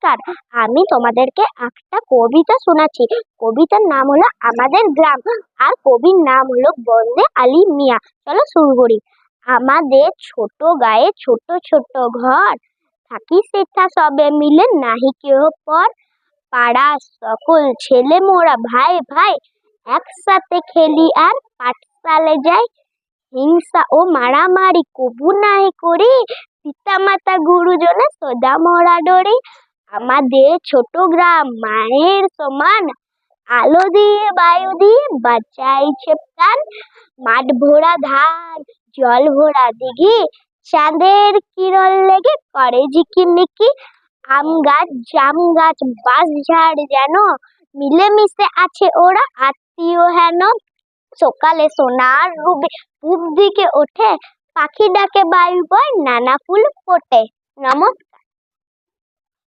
নমস্কার। আমি তোমাদেরকে একটা কবিতা শোনাচ্ছি। কবিতার নাম হলো আমাদের গ্রাম, আর কবির নাম হলো বন্দে আলী মিয়া। চলো শুরু করি। আমাদের ছোট গায়ে ছোট ছোট ঘর, থাকি সেটা সবে মিলে নাহি কেহ পর। পাড়ার সকল ছেলে মোরা ভাই ভাই, একসাথে খেলি আর পাঠশালে যাই। হিংসা ও মারামারি কবু নাহি করি, পিতা মাতা গুরুজনে সদা মরা ডরি। আমাদের ছোট গ্রাম মায়ের সমান, আলো দিয়ে বায়ু দিয়ে বাঁচাইছে প্রাণ। মাঠ ভরা ধান, জল ভরা দিঘি, চাঁদের কিরণ লেগে করে ঝিকিমিকি। আম গাছ জাম গাছ বাঁশ ঝাড় যেন, মিলেমিশে আছে ওরা আত্মীয় হেন। সকালে সোনার রূপে পূব দিকে ওঠে, পাখি ডাকে বায়ু বয় নানা ফুল ফোটে। নমস্কার।